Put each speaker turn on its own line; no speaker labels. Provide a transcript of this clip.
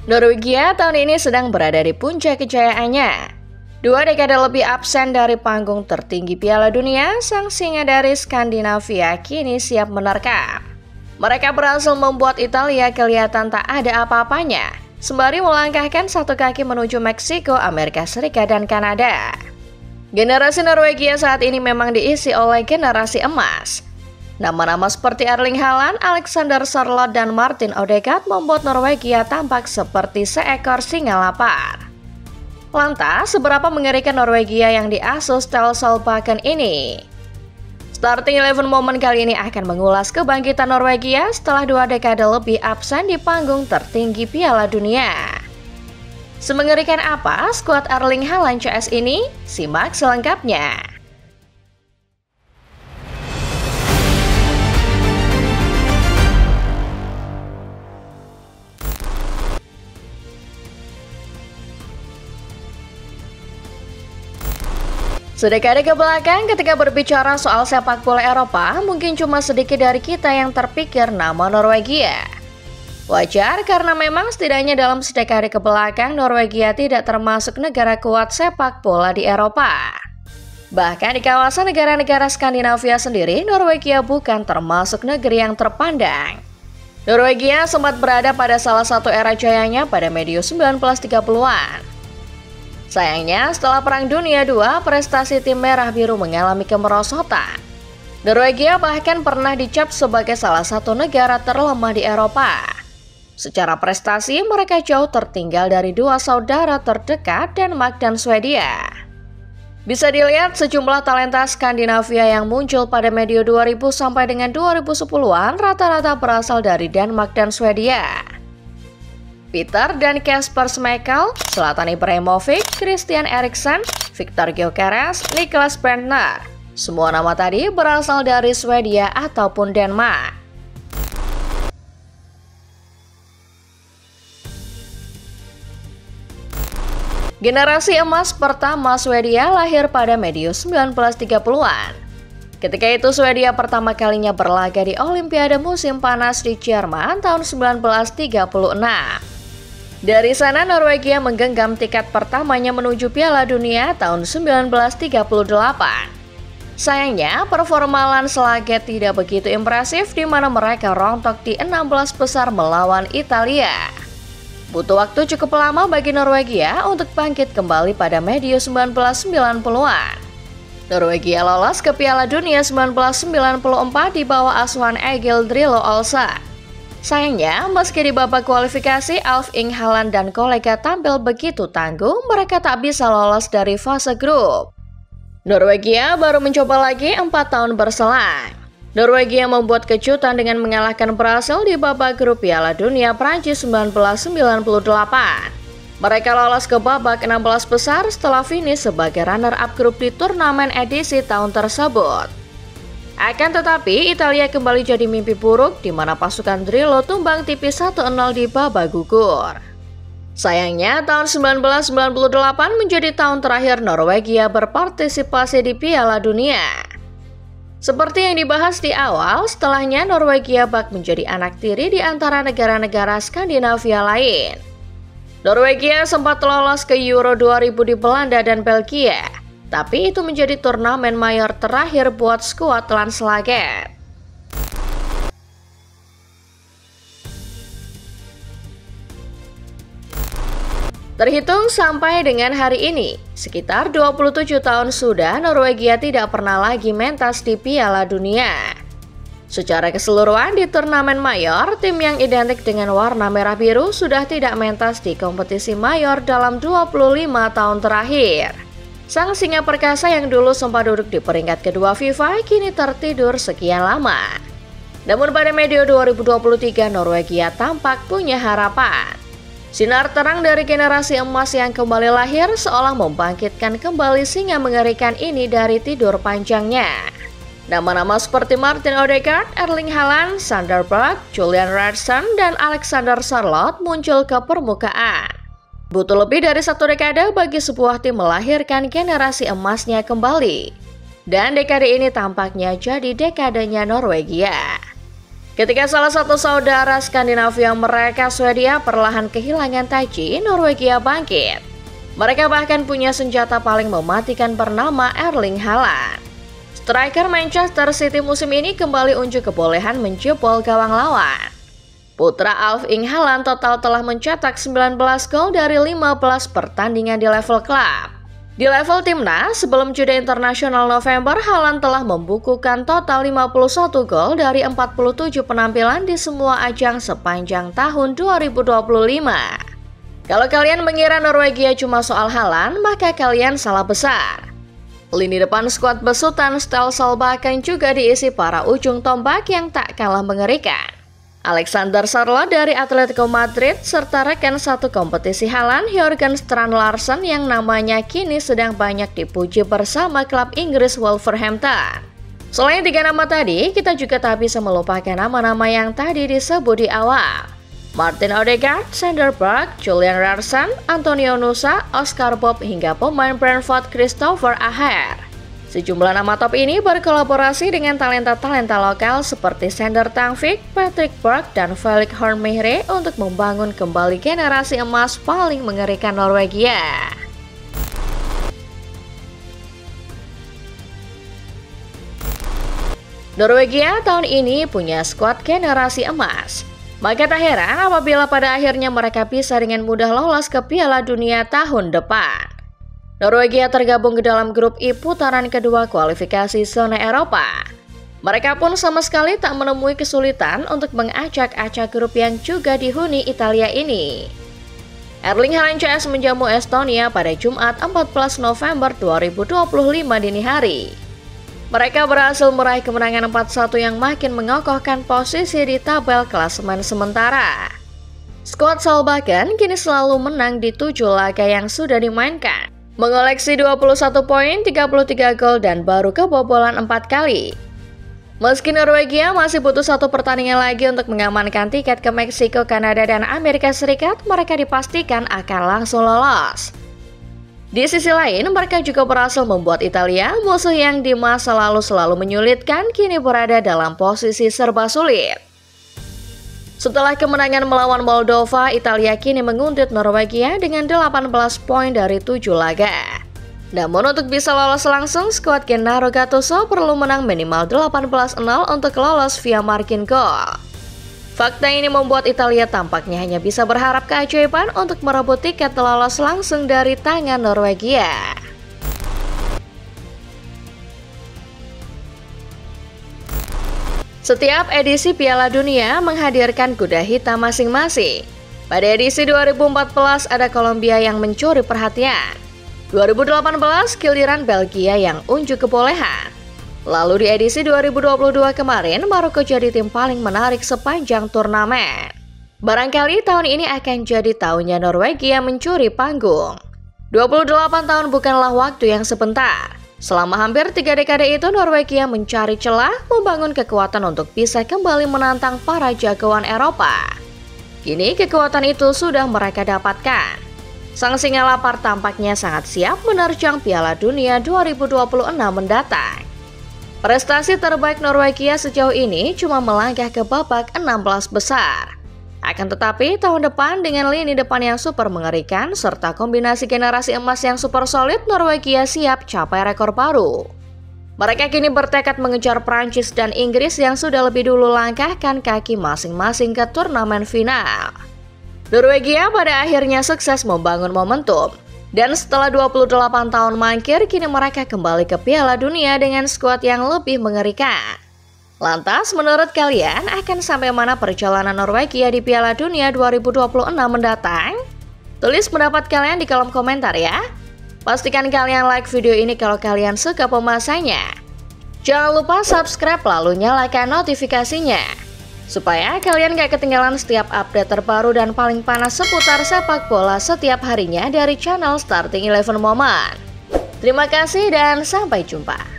Norwegia tahun ini sedang berada di puncak kejayaannya. 2 dekade lebih absen dari panggung tertinggi Piala Dunia, sang singa dari Skandinavia kini siap menerkam. Mereka berhasil membuat Italia kelihatan tak ada apa-apanya, sembari melangkahkan satu kaki menuju Meksiko, Amerika Serikat, dan Kanada. Generasi Norwegia saat ini memang diisi oleh generasi emas. Nama-nama seperti Erling Haaland, Alexander Sørloth, dan Martin Odegaard membuat Norwegia tampak seperti seekor singa lapar. Lantas, seberapa mengerikan Norwegia yang diasuh Ståle Solbakken ini? Starting 11 Moment kali ini akan mengulas kebangkitan Norwegia setelah 2 dekade lebih absen di panggung tertinggi Piala Dunia. Semengerikan apa skuad Erling Haaland CS ini? Simak selengkapnya. Sedekade ke belakang ketika berbicara soal sepak bola Eropa, mungkin cuma sedikit dari kita yang terpikir nama Norwegia. Wajar karena memang setidaknya dalam sedekade ke belakang Norwegia tidak termasuk negara kuat sepak bola di Eropa. Bahkan di kawasan negara-negara Skandinavia sendiri, Norwegia bukan termasuk negeri yang terpandang. Norwegia sempat berada pada salah satu era jayanya pada medio 1930-an. Sayangnya, setelah Perang Dunia II, prestasi tim merah biru mengalami kemerosotan. Norwegia bahkan pernah dicap sebagai salah satu negara terlemah di Eropa. Secara prestasi, mereka jauh tertinggal dari 2 saudara terdekat, Denmark dan Swedia. Bisa dilihat sejumlah talenta Skandinavia yang muncul pada medio 2000 sampai dengan 2010-an rata-rata berasal dari Denmark dan Swedia. Peter dan Kasper Schmeichel, Zlatan Ibrahimovic, Christian Eriksen, Victor Gyökeres, Niklas Bendtner. Semua nama tadi berasal dari Swedia ataupun Denmark. Generasi emas pertama Swedia lahir pada medio 1930-an. Ketika itu Swedia pertama kalinya berlaga di Olimpiade musim panas di Jerman tahun 1936. Dari sana Norwegia menggenggam tiket pertamanya menuju Piala Dunia tahun 1938. Sayangnya, performa Landslaget tidak begitu impresif di mana mereka rontok di 16 besar melawan Italia. Butuh waktu cukup lama bagi Norwegia untuk bangkit kembali pada medio 1990-an. Norwegia lolos ke Piala Dunia 1994 di bawah asuhan Egil Drillo Olsen. Sayangnya, meski di babak kualifikasi Erling Haaland dan kolega tampil begitu tangguh, mereka tak bisa lolos dari fase grup. Norwegia baru mencoba lagi 4 tahun berselang. Norwegia membuat kejutan dengan mengalahkan Brasil di babak grup Piala Dunia Prancis 1998. Mereka lolos ke babak 16 besar setelah finish sebagai runner-up grup di turnamen edisi tahun tersebut. Akan tetapi, Italia kembali jadi mimpi buruk di mana pasukan Drillo tumbang tipis 1-0 di babak gugur. Sayangnya, tahun 1998 menjadi tahun terakhir Norwegia berpartisipasi di Piala Dunia. Seperti yang dibahas di awal, setelahnya Norwegia bak menjadi anak tiri di antara negara-negara Skandinavia lain. Norwegia sempat lolos ke Euro 2000 di Belanda dan Belgia. Tapi itu menjadi turnamen mayor terakhir buat skuad Landslaget. Terhitung sampai dengan hari ini, sekitar 27 tahun sudah Norwegia tidak pernah lagi mentas di Piala Dunia. Secara keseluruhan di turnamen mayor, tim yang identik dengan warna merah biru sudah tidak mentas di kompetisi mayor dalam 25 tahun terakhir. Sang singa perkasa yang dulu sempat duduk di peringkat kedua FIFA kini tertidur sekian lama. Namun pada medio 2023 Norwegia tampak punya harapan. Sinar terang dari generasi emas yang kembali lahir seolah membangkitkan kembali singa mengerikan ini dari tidur panjangnya. Nama-nama seperti Martin Odegaard, Erling Haaland, Sander Berg, Julian Ralston, dan Alexander Sørloth muncul ke permukaan. Butuh lebih dari 1 dekade bagi sebuah tim melahirkan generasi emasnya kembali. Dan dekade ini tampaknya jadi dekadenya Norwegia. Ketika salah satu saudara Skandinavia mereka, Swedia, perlahan kehilangan taji, Norwegia bangkit. Mereka bahkan punya senjata paling mematikan bernama Erling Haaland. Striker Manchester City musim ini kembali unjuk kebolehan menjebol gawang lawan. Putra Erling Haaland total telah mencetak 19 gol dari 15 pertandingan di level klub. Di level timnas, sebelum jeda internasional November, Haaland telah membukukan total 51 gol dari 47 penampilan di semua ajang sepanjang tahun 2025. Kalau kalian mengira Norwegia cuma soal Haaland, maka kalian salah besar. Lini depan skuad besutan Ståle Solbakken juga diisi para ujung tombak yang tak kalah mengerikan. Alexander Sørloth dari Atletico Madrid serta rekan satu kompetisi Haaland, Jørgen Strand Larsen yang namanya kini sedang banyak dipuji bersama klub Inggris Wolverhampton. Selain tiga nama tadi, kita juga tak bisa melupakan nama-nama yang tadi disebut di awal. Martin Odegaard, Sander Berg, Julian Rarson, Antonio Nusa, Oscar Bob hingga pemain Brentford Christopher Ajer. Sejumlah nama top ini berkolaborasi dengan talenta-talenta lokal seperti Sander Tangvik, Patrick Berg, dan Felix Hornmyhre untuk membangun kembali generasi emas paling mengerikan Norwegia. Norwegia tahun ini punya skuad generasi emas. Maka tak heran apabila pada akhirnya mereka bisa dengan mudah lolos ke Piala Dunia tahun depan. Norwegia tergabung ke dalam grup I putaran kedua kualifikasi zona Eropa. Mereka pun sama sekali tak menemui kesulitan untuk mengacak-acak grup yang juga dihuni Italia ini. Erling Haaland CS menjamu Estonia pada Jumat 14 November 2025 dini hari. Mereka berhasil meraih kemenangan 4-1 yang makin mengokohkan posisi di tabel klasemen sementara. Skuad Solbakken kini selalu menang di 7 laga yang sudah dimainkan, mengoleksi 21 poin, 33 gol, dan baru kebobolan 4 kali. Meski Norwegia masih butuh satu pertandingan lagi untuk mengamankan tiket ke Meksiko, Kanada, dan Amerika Serikat, mereka dipastikan akan langsung lolos. Di sisi lain, mereka juga berhasil membuat Italia, musuh yang di masa lalu selalu menyulitkan, kini berada dalam posisi serba sulit. Setelah kemenangan melawan Moldova, Italia kini menguntit Norwegia dengan 18 poin dari 7 laga. Namun untuk bisa lolos langsung, skuad Gennaro Gattuso perlu menang minimal 18-0 untuk lolos via margin gol. Fakta ini membuat Italia tampaknya hanya bisa berharap keajaiban untuk merebut tiket lolos langsung dari tangan Norwegia. Setiap edisi Piala Dunia menghadirkan kuda hitam masing-masing. Pada edisi 2014 ada Kolombia yang mencuri perhatian. 2018 giliran Belgia yang unjuk kebolehan. Lalu di edisi 2022 kemarin, Maroko jadi tim paling menarik sepanjang turnamen. Barangkali tahun ini akan jadi tahunnya Norwegia mencuri panggung. 28 tahun bukanlah waktu yang sebentar. Selama hampir 3 dekade itu, Norwegia mencari celah, membangun kekuatan untuk bisa kembali menantang para jagoan Eropa. Kini kekuatan itu sudah mereka dapatkan. Sang singa lapar tampaknya sangat siap menerjang Piala Dunia 2026 mendatang. Prestasi terbaik Norwegia sejauh ini cuma melangkah ke babak 16 besar. Akan tetapi tahun depan dengan lini depan yang super mengerikan serta kombinasi generasi emas yang super solid, Norwegia siap capai rekor baru. Mereka kini bertekad mengejar Prancis dan Inggris yang sudah lebih dulu langkahkan kaki masing-masing ke turnamen final. Norwegia pada akhirnya sukses membangun momentum. Dan setelah 28 tahun mangkir, kini mereka kembali ke Piala Dunia dengan skuad yang lebih mengerikan. Lantas, menurut kalian akan sampai mana perjalanan Norwegia di Piala Dunia 2026 mendatang? Tulis pendapat kalian di kolom komentar ya. Pastikan kalian like video ini kalau kalian suka pembahasannya. Jangan lupa subscribe lalu nyalakan notifikasinya, supaya kalian gak ketinggalan setiap update terbaru dan paling panas seputar sepak bola setiap harinya dari channel Starting 11 Moment. Terima kasih dan sampai jumpa.